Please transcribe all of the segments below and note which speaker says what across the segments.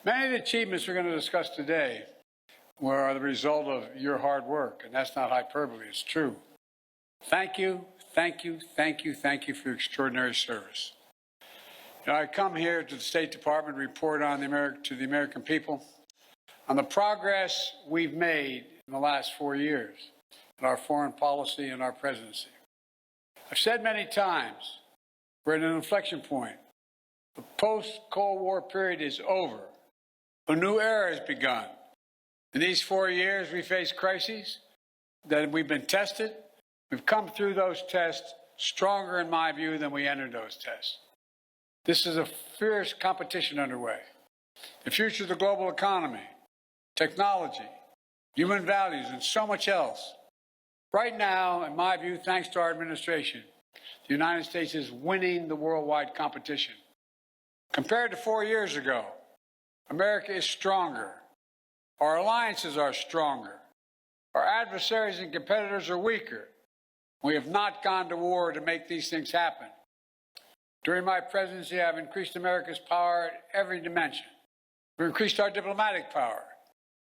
Speaker 1: Many of the achievements we're going to discuss today were the result of your hard work, and that's not hyperbole, it's true. Thank you, thank you, thank you, thank you for your extraordinary service. I come here to the State Department to report on to the American people on the progress we've made in the last 4 years in our foreign policy and our presidency. I've said many times, we're at an inflection point. The post-Cold War period is over. A new era has begun. In these 4 years, we faced crises that we've been tested. We've come through those tests stronger, in my view, than we entered those tests. This is a fierce competition underway. The future of the global economy, technology, human values, and so much else. Right now, in my view, thanks to our administration, the United States is winning the worldwide competition. Compared to 4 years ago, America is stronger. Our alliances are stronger. Our adversaries and competitors are weaker. We have not gone to war to make these things happen. During my presidency, I've increased America's power at every dimension. We've increased our diplomatic power,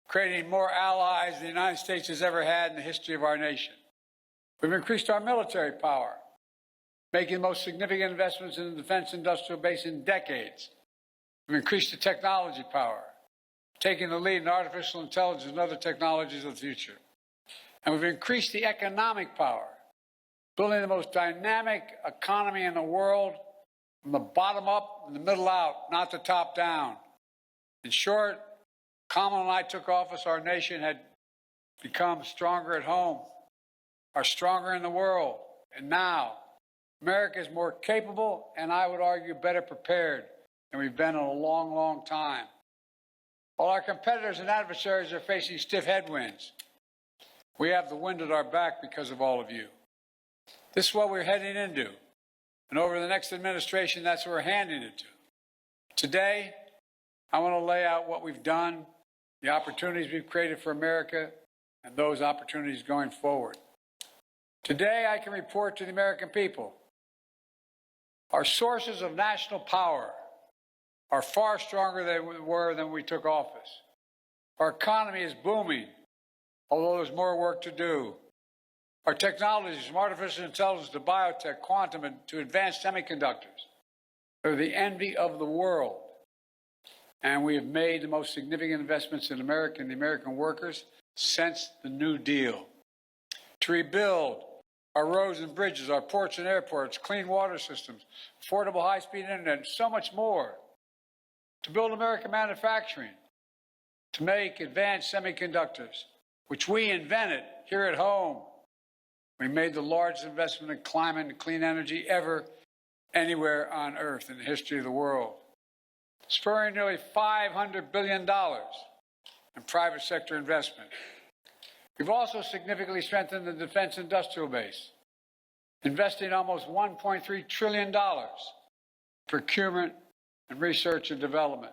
Speaker 1: creating more allies than the United States has ever had in the history of our nation. We've increased our military power, making the most significant investments in the defense industrial base in decades. We've increased the technology power, taking the lead in artificial intelligence and other technologies of the future. And we've increased the economic power, building the most dynamic economy in the world from the bottom up and the middle out, not the top down. In short, Kamala and I took office, our nation had become stronger at home, are stronger in the world. And now, America is more capable and, I would argue, better prepared than we've been in a long, long time. While our competitors and adversaries are facing stiff headwinds, we have the wind at our back because of all of you. This is what we're heading into. And over the next administration, that's what we're handing it to. Today, I want to lay out what we've done, the opportunities we've created for America, and those opportunities going forward. Today, I can report to the American people, our sources of national power are far stronger than we were when we took office. Our economy is booming, although there's more work to do. Our technologies, from artificial intelligence to biotech, quantum, and to advanced semiconductors, are the envy of the world. And we have made the most significant investments in America and the American workers since the New Deal. To rebuild our roads and bridges, our ports and airports, clean water systems, affordable high-speed internet, and so much more. To build American manufacturing, to make advanced semiconductors, which we invented here at home. We made the largest investment in climate and clean energy ever anywhere on Earth in the history of the world, spurring nearly $500 billion in private sector investment. We've also significantly strengthened the defense industrial base, investing almost $1.3 trillion in procurement and research and development.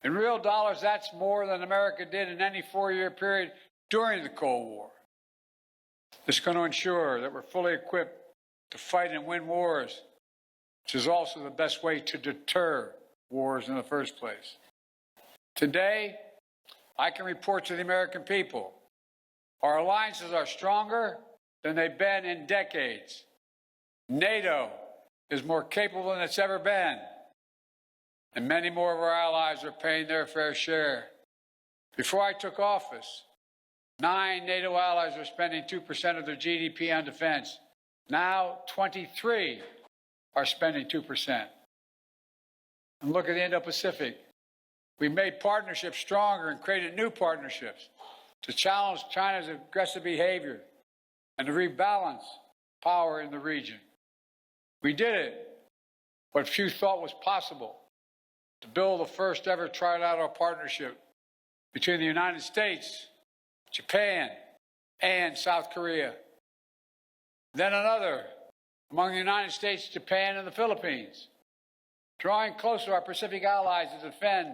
Speaker 1: In real dollars, that's more than America did in any 4-year period during the Cold War. This is going to ensure that we're fully equipped to fight and win wars, which is also the best way to deter wars in the first place. Today, I can report to the American people, our alliances are stronger than they've been in decades. NATO is more capable than it's ever been. And many more of our allies are paying their fair share. Before I took office, 9 NATO allies were spending 2% of their GDP on defense. Now, 23 are spending 2%. And look at the Indo-Pacific. We've made partnerships stronger and created new partnerships to challenge China's aggressive behavior and to rebalance power in the region. We did it, what few thought was possible, to build the first ever trilateral partnership between the United States, Japan, and South Korea. Then another among the United States, Japan, and the Philippines, drawing closer our Pacific allies to defend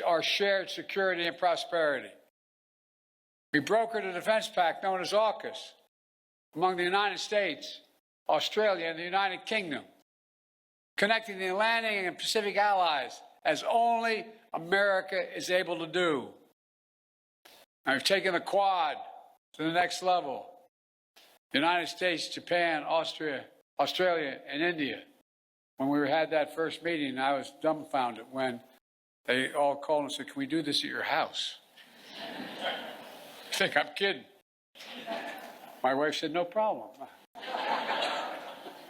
Speaker 1: our shared security and prosperity. We brokered a defense pact known as AUKUS among the United States, Australia, and the United Kingdom, connecting the Atlantic and Pacific allies as only America is able to do. Now, we've taken the Quad to the next level. The United States, Japan, Australia, and India. When we had that first meeting, I was dumbfounded when they all called and said, "Can we do this at your house?" I think I'm kidding. My wife said, "No problem."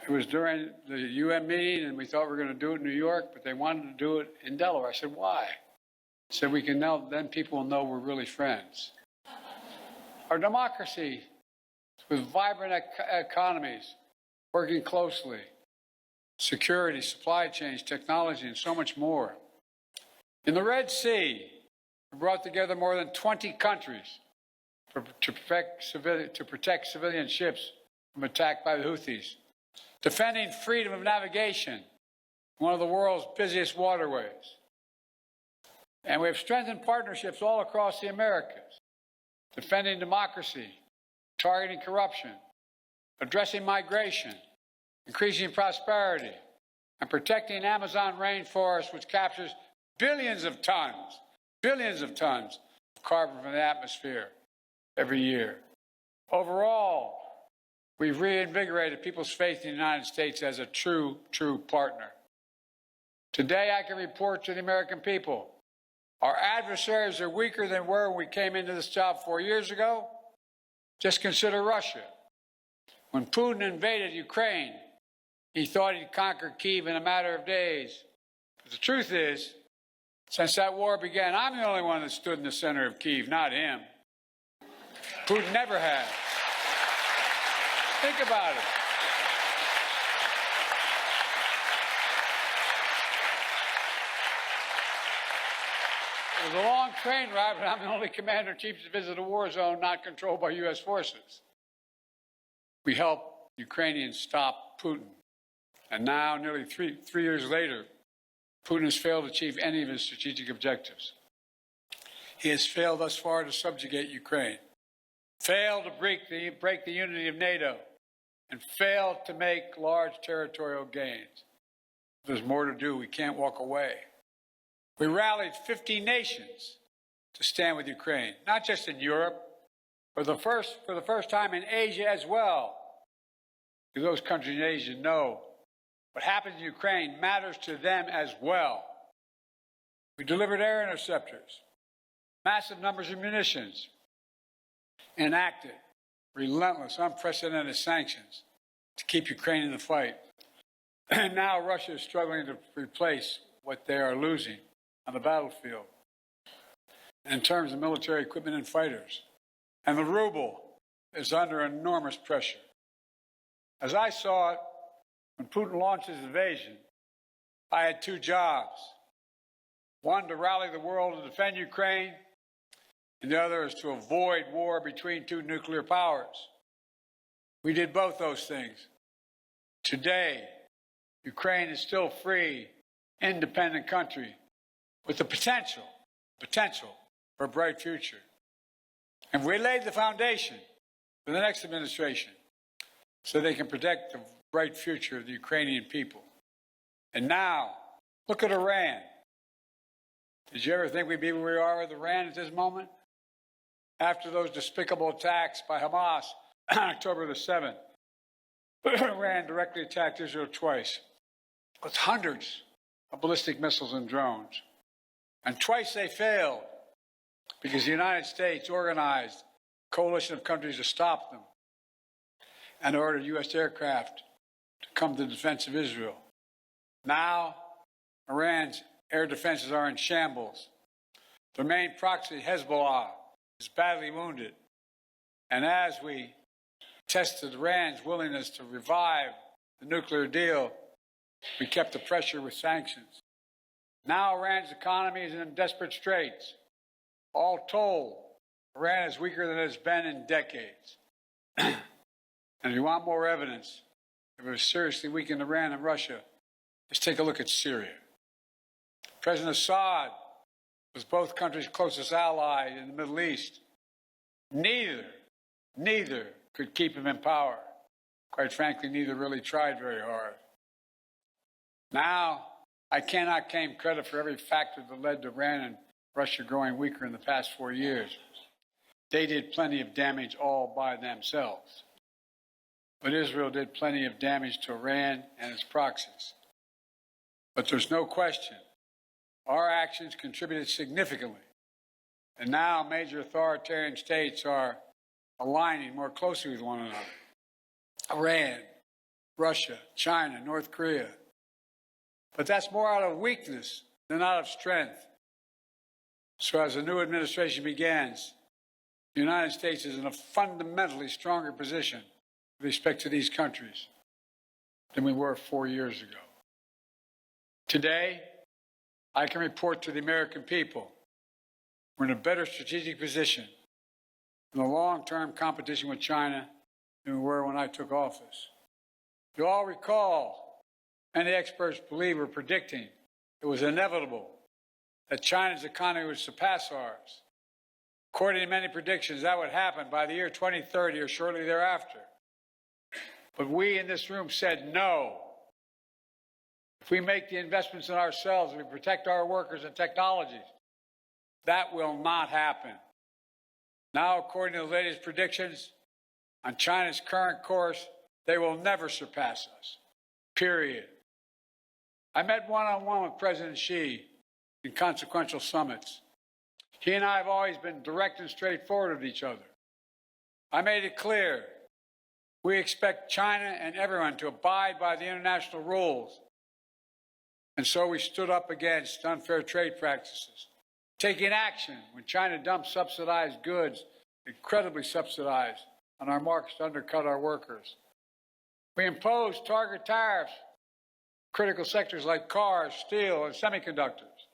Speaker 1: It was during the UN meeting, and we thought we were going to do it in New York, but they wanted to do it in Delaware. I said, "Why?" I said, "We can know, then people will know we're really friends." Our democracy, with vibrant economies, working closely, security, supply chains, technology, and so much more. In the Red Sea, we brought together more than 20 countries to protect civilian ships from attack by the Houthis, defending freedom of navigation, one of the world's busiest waterways. And we have strengthened partnerships all across the Americas, defending democracy, targeting corruption, addressing migration, increasing prosperity, and protecting Amazon rainforest, which captures billions of tons of carbon from the atmosphere every year. Overall, we've reinvigorated people's faith in the United States as a true partner. Today, I can report to the American people, our adversaries are weaker than were when we came into this job 4 years ago. Just consider Russia. When Putin invaded Ukraine, he thought he'd conquer Kyiv in a matter of days. But the truth is, since that war began, I'm the only one that stood in the center of Kyiv, not him. Putin never has. Think about it. It was a long train ride, but I'm the only commander-in-chief to visit a war zone not controlled by U.S. forces. We helped Ukrainians stop Putin. And now, nearly three years later, Putin has failed to achieve any of his strategic objectives. He has failed thus far to subjugate Ukraine, failed to break the unity of NATO, and failed to make large territorial gains. There's more to do. We can't walk away. We rallied 50 nations to stand with Ukraine, not just in Europe, but for the first time in Asia as well. Because those countries in Asia know what happens in Ukraine matters to them as well. We delivered air interceptors, massive numbers of munitions, enacted relentless, unprecedented sanctions to keep Ukraine in the fight. And now Russia is struggling to replace what they are losing on the battlefield in terms of military equipment and fighters. And the ruble is under enormous pressure. As I saw it, when Putin launched his invasion, I had two jobs. One, to rally the world to defend Ukraine, and the other is to avoid war between two nuclear powers. We did both those things. Today, Ukraine is still a free, independent country with the potential for a bright future. And we laid the foundation for the next administration so they can protect the bright future of the Ukrainian people. And now, look at Iran. Did you ever think we'd be where we are with Iran at this moment? After those despicable attacks by Hamas on October the 7th, Iran directly attacked Israel twice with hundreds of ballistic missiles and drones. And twice they failed because the United States organized a coalition of countries to stop them and ordered U.S. aircraft to come to the defense of Israel. Now, Iran's air defenses are in shambles. Their main proxy, Hezbollah, is badly wounded. And as we tested Iran's willingness to revive the nuclear deal, we kept the pressure with sanctions. Now Iran's economy is in desperate straits. All told, Iran is weaker than it has been in decades. And if you want more evidence of a seriously weakened Iran and Russia, just take a look at Syria. President Assad was both countries' closest ally in the Middle East. Neither could keep him in power. Quite frankly, neither really tried very hard. Now, I cannot claim credit for every factor that led to Iran and Russia growing weaker in the past 4 years. They did plenty of damage all by themselves. But Israel did plenty of damage to Iran and its proxies. But there's no question, our actions contributed significantly. And now major authoritarian states are aligning more closely with one another. Iran, Russia, China, North Korea. But that's more out of weakness than out of strength. So as the new administration begins, the United States is in a fundamentally stronger position with respect to these countries than we were 4 years ago. Today, I can report to the American people we're in a better strategic position in the long-term competition with China than we were when I took office. You all recall, many experts believe were predicting it was inevitable that China's economy would surpass ours. According to many predictions, that would happen by the year 2030 or shortly thereafter. But we in this room said no. If we make the investments in ourselves, we protect our workers and technologies, that will not happen. Now, according to the latest predictions, on China's current course, they will never surpass us, period. I met one-on-one with President Xi in consequential summits. He and I have always been direct and straightforward with each other. I made it clear we expect China and everyone to abide by the international rules. And so we stood up against unfair trade practices, taking action when China dumped subsidized goods, incredibly subsidized, on our markets to undercut our workers. We imposed target tariffs, critical sectors like cars, steel, and semiconductors,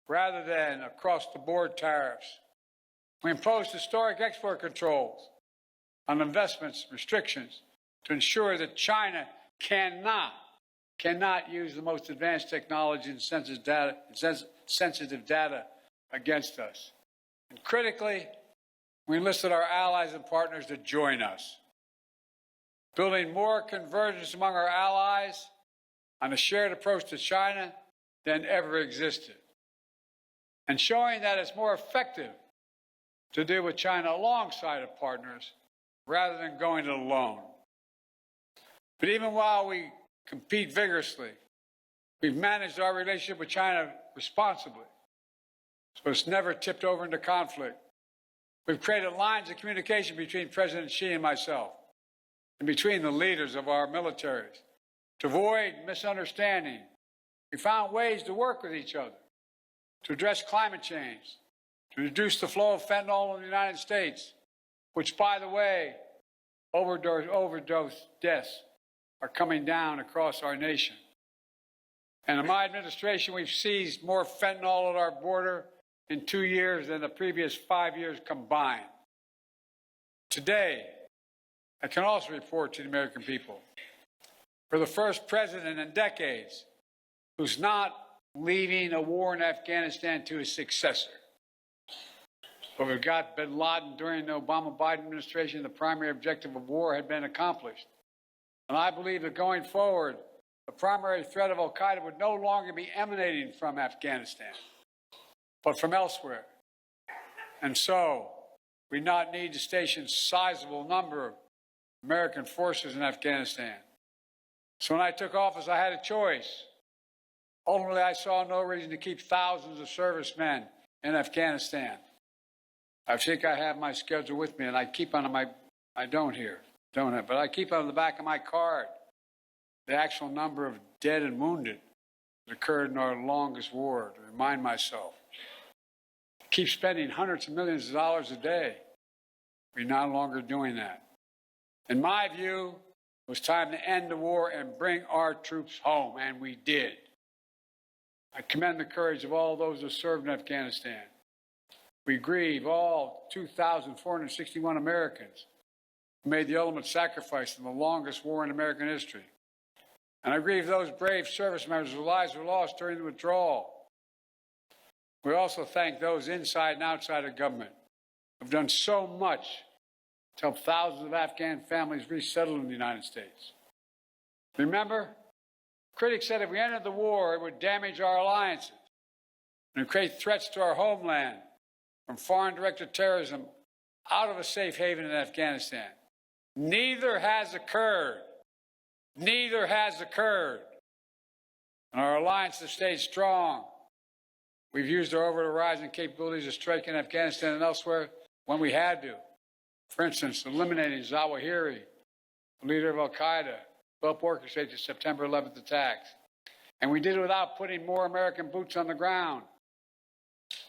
Speaker 1: rather than across-the-board tariffs. We imposed historic export controls on investments, restrictions, to ensure that China cannot use the most advanced technology and sensitive data against us. And critically, we enlisted our allies and partners to join us, building more convergence among our allies on a shared approach to China than ever existed, and showing that it's more effective to deal with China alongside of partners rather than going it alone. But even while we compete vigorously, we've managed our relationship with China responsibly, so it's never tipped over into conflict. We've created lines of communication between President Xi and myself, and between the leaders of our militaries, to avoid misunderstanding. We found ways to work with each other, to address climate change, to reduce the flow of fentanyl in the United States, which, by the way, overdose deaths are coming down across our nation. And in my administration, we've seized more fentanyl at our border in 2 years than the previous 5 years combined. Today, I can also report to the American people, we're the first president in decades who's not leaving a war in Afghanistan to his successor. But we've got bin Laden during the Obama-Biden administration. The primary objective of war had been accomplished. And I believe that going forward, the primary threat of al-Qaeda would no longer be emanating from Afghanistan, but from elsewhere. And so we not need to station a sizable number of American forces in Afghanistan. So when I took office, I had a choice. Ultimately, I saw no reason to keep thousands of servicemen in Afghanistan. I think I have my schedule with me, and I keep on my, I don't here, don't have, but I keep on the back of my card the actual number of dead and wounded that occurred in our longest war, to remind myself. Keep spending hundreds of millions of dollars a day. We're no longer doing that. In my view, it was time to end the war and bring our troops home, and we did. I commend the courage of all those who served in Afghanistan. We grieve all 2,461 Americans who made the ultimate sacrifice in the longest war in American history. And I grieve those brave service members whose lives were lost during the withdrawal. We also thank those inside and outside of government who have done so much to help thousands of Afghan families resettle in the United States. Remember, Critics said if we entered the war, it would damage our alliances and create threats to our homeland from foreign directed terrorism out of a safe haven in Afghanistan. Neither has occurred. Neither has occurred. And our alliance has stayed strong. We've used our over-the-horizon capabilities to strike in Afghanistan and elsewhere when we had to. For instance, eliminating Zawahiri, the leader of al-Qaeda, who helped orchestrate the September 11th attacks. And we did it without putting more American boots on the ground.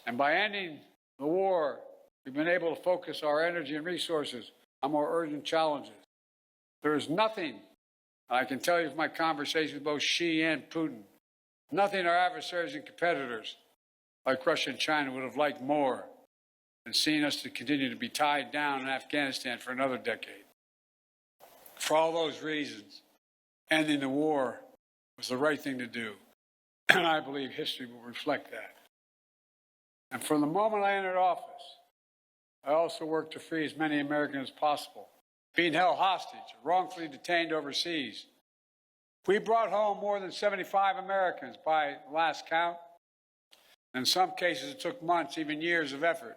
Speaker 1: And by ending the war, we've been able to focus our energy and resources on more urgent challenges. There is nothing, I can tell you from my conversations with both Xi and Putin, nothing our adversaries and competitors like Russia and China would have liked more than seeing us to continue to be tied down in Afghanistan for another decade. For all those reasons, ending the war was the right thing to do, and I believe history will reflect that. And from the moment I entered office, I also worked to free as many Americans as possible being held hostage, wrongfully detained overseas. We brought home more than 75 Americans by last count. In some cases, it took months, even years of effort,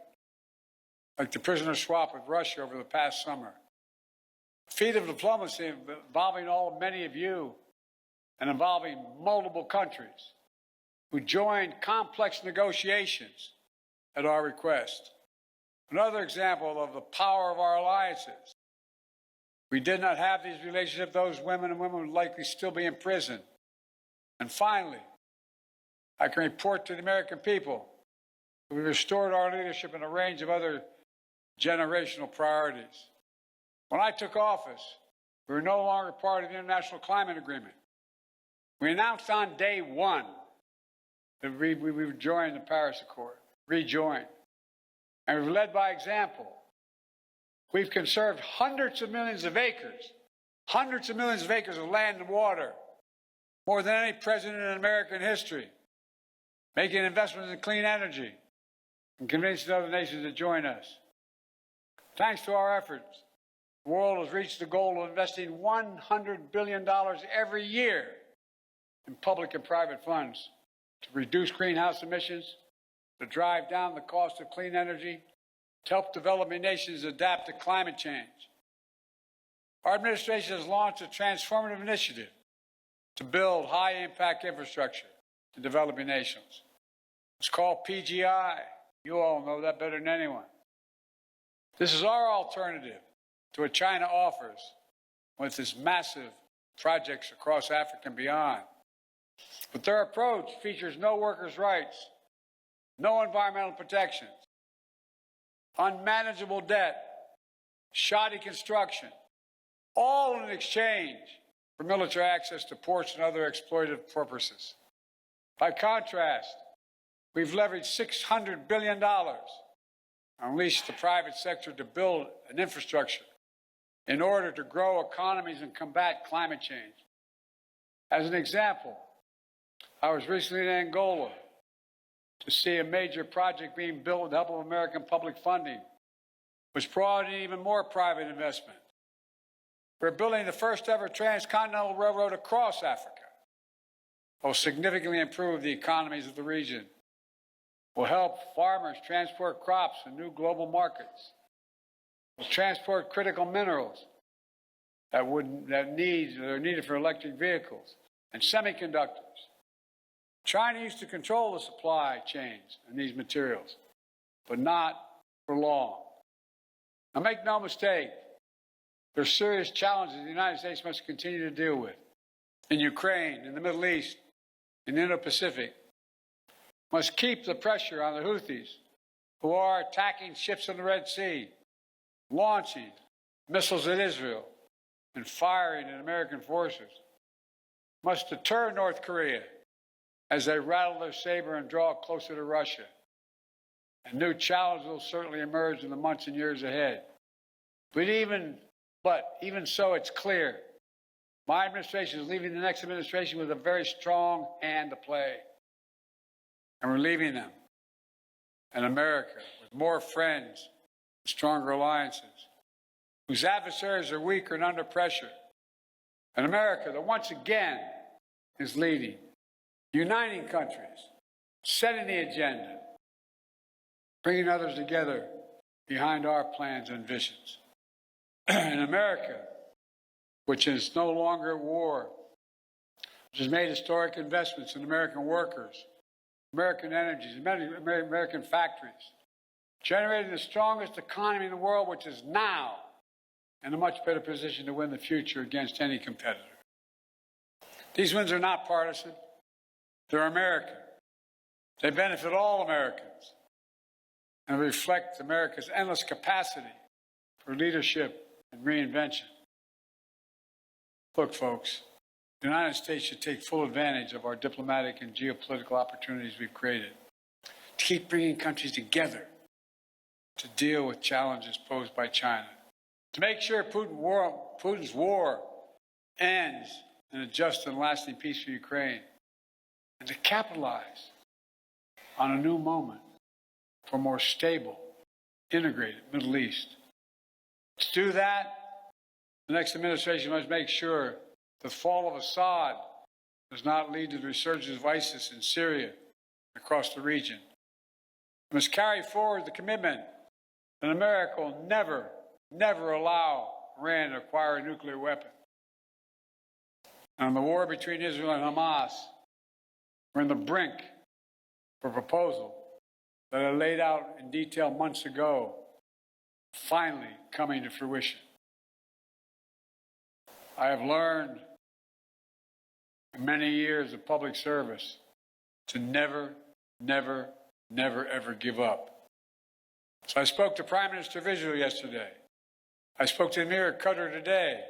Speaker 1: like the prisoner swap with Russia over the past summer. A feat of diplomacy involving many of you and involving multiple countries who joined complex negotiations at our request. Another example of the power of our alliances. We did not have these relationships, those women and women would likely still be in prison. And finally, I can report to the American people that we restored our leadership in a range of other generational priorities. When I took office, we were no longer part of the International Climate Agreement. We announced on day one that we would join the Paris Accord, rejoin. And we've led by example. We've conserved hundreds of millions of acres of land and water, more than any president in American history, making investments in clean energy and convincing other nations to join us. Thanks to our efforts, the world has reached the goal of investing $100 billion every year in public and private funds to reduce greenhouse emissions, to drive down the cost of clean energy, to help developing nations adapt to climate change. Our administration has launched a transformative initiative to build high-impact infrastructure in developing nations. It's called PGI. You all know that better than anyone. This is our alternative to what China offers with its massive projects across Africa and beyond. But their approach features no workers' rights, no environmental protections, unmanageable debt, shoddy construction, all in exchange for military access to ports and other exploitative purposes. By contrast, we've leveraged $600 billion and unleashed the private sector to build an infrastructure in order to grow economies and combat climate change. As an example, I was recently in Angola to see a major project being built with the help of American public funding, which brought in even more private investment. We're building the first ever transcontinental railroad across Africa. It will significantly improve the economies of the region. Will help farmers transport crops to new global markets. Will transport critical minerals that are needed for electric vehicles and semiconductors. China used to control the supply chains in these materials, but not for long. Now, make no mistake, there are serious challenges the United States must continue to deal with. In Ukraine, in the Middle East, in the Indo-Pacific, must keep the pressure on the Houthis, who are attacking ships in the Red Sea, launching missiles at Israel, and firing at American forces. Must deter North Korea as they rattle their saber and draw closer to Russia. And new challenges will certainly emerge in the months and years ahead. But even so, it's clear my administration is leaving the next administration with a very strong hand to play. And we're leaving them in America with more friends and stronger alliances, whose adversaries are weaker and under pressure. An America that once again is leading, uniting countries, setting the agenda, bringing others together behind our plans and visions. In America, which is no longer at war, which has made historic investments in American workers, American energies, American factories, generating the strongest economy in the world, which is now in a much better position to win the future against any competitor. These wins are not partisan. They're American. They benefit all Americans and reflect America's endless capacity for leadership and reinvention. Look, folks, the United States should take full advantage of our diplomatic and geopolitical opportunities we've created to keep bringing countries together to deal with challenges posed by China, to make sure Putin's war ends in a just and lasting peace for Ukraine, and to capitalize on a new moment for a more stable, integrated Middle East. To do that, the next administration must make sure the fall of Assad does not lead to the resurgence of ISIS in Syria and across the region. We must carry forward the commitment that America will never, never allow Iran to acquire a nuclear weapon. And on the war between Israel and Hamas, we're on the brink of a proposal that I laid out in detail months ago, finally coming to fruition. I have learned in many years of public service to never, never, never, ever give up. So I spoke to Prime Minister of Israel yesterday. I spoke to Emir Qatar today.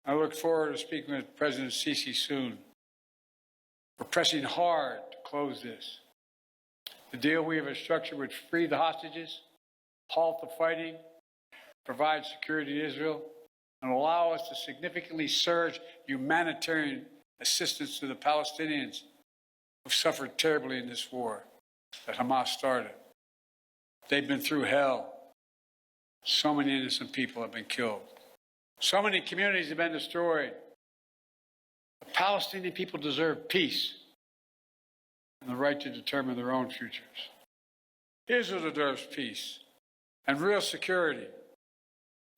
Speaker 1: I look forward to speaking with President Sisi soon. We're pressing hard to close this. The deal we have structured would free the hostages, halt the fighting, provide security to Israel, and allow us to significantly surge humanitarian assistance to the Palestinians who've suffered terribly in this war that Hamas started. They've been through hell. So many innocent people have been killed. So many communities have been destroyed. The Palestinian people deserve peace and the right to determine their own futures. Israel deserves peace and real security.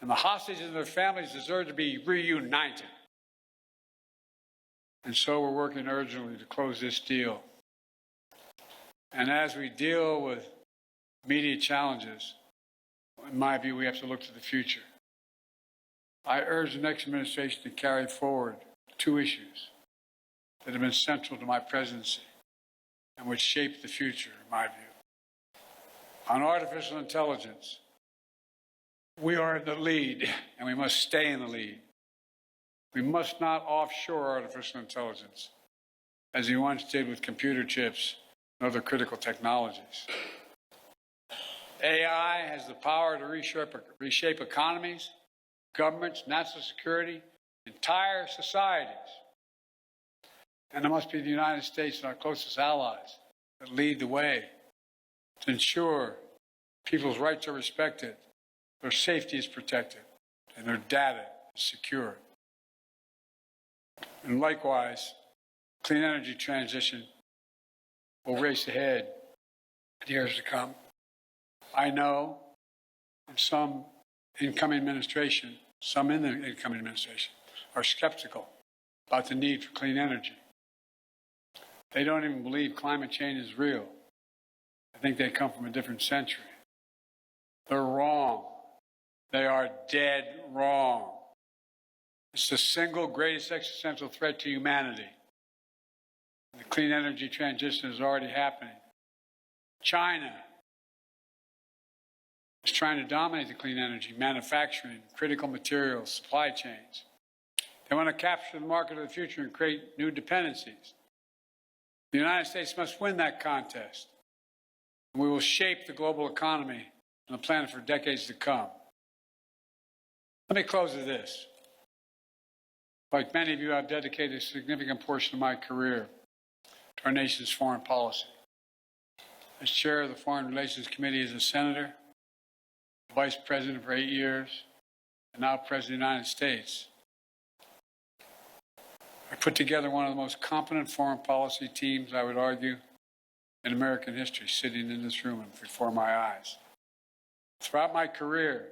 Speaker 1: And the hostages and their families deserve to be reunited. And so we're working urgently to close this deal. And as we deal with immediate challenges, in my view, we have to look to the future. I urge the next administration to carry forward two issues that have been central to my presidency and which shape the future, in my view. On artificial intelligence, we are in the lead, and we must stay in the lead. We must not offshore artificial intelligence, as we once did with computer chips and other critical technologies. AI has the power to reshape economies, governments, national security, entire societies. And it must be the United States and our closest allies that lead the way to ensure people's rights are respected, their safety is protected, and their data is secure. And likewise, clean energy transition will race ahead in years to come. I know some in the incoming administration are skeptical about the need for clean energy. They don't even believe climate change is real. I think they come from a different century. They're wrong. They are dead wrong. It's the single greatest existential threat to humanity. The clean energy transition is already happening. China is trying to dominate the clean energy, manufacturing, critical materials, supply chains. They want to capture the market of the future and create new dependencies. The United States must win that contest. We will shape the global economy and the planet for decades to come. Let me close with this. Like many of you, I've dedicated a significant portion of my career to our nation's foreign policy. As chair of the Foreign Relations Committee as a senator, vice president for 8 years, and now president of the United States. I put together one of the most competent foreign policy teams, I would argue, in American history, sitting in this room and before my eyes. Throughout my career,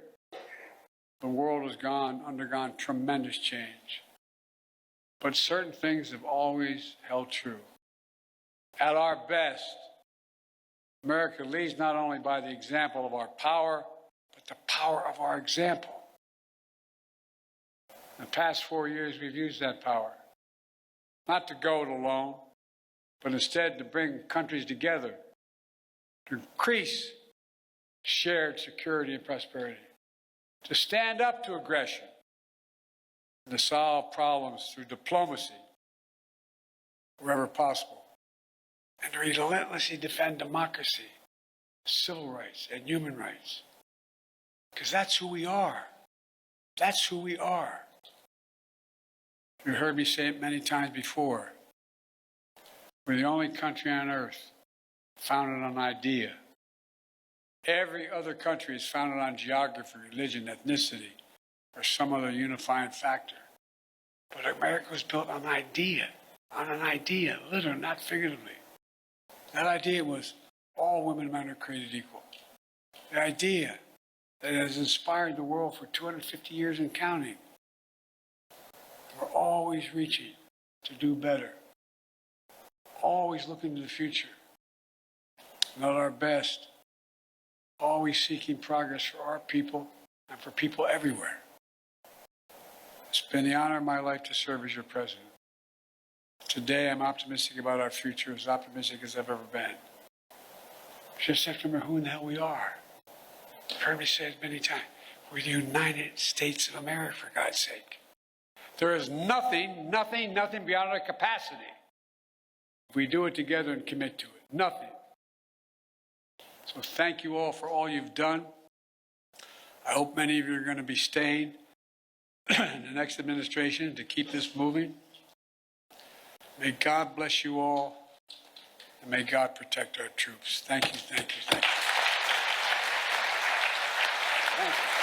Speaker 1: the world has undergone tremendous change. But certain things have always held true. At our best, America leads not only by the example of our power, but the power of our example. In the past 4 years, we've used that power, not to go it alone, but instead to bring countries together, to increase shared security and prosperity, to stand up to aggression, and to solve problems through diplomacy wherever possible, and to relentlessly defend democracy, civil rights, and human rights. Because that's who we are. That's who we are. You heard me say it many times before. We're the only country on earth founded on idea. Every other country is founded on geography, religion, ethnicity, or some other unifying factor. But America was built on an idea, literally, not figuratively. That idea was all women and men are created equal. The idea that has inspired the world for 250 years and counting. We're always reaching to do better, always looking to the future, not our best, always seeking progress for our people and for people everywhere. It's been the honor of my life to serve as your president. Today, I'm optimistic about our future, as optimistic as I've ever been. Just have to remember who in the hell we are. You've heard me say it many times. We're the United States of America, for God's sake. There is nothing beyond our capacity if we do it together and commit to it. Nothing. So thank you all for all you've done. I hope many of you are going to be staying in the next administration to keep this moving. May God bless you all, and may God protect our troops. Thank you, thank you, thank you. Thank you.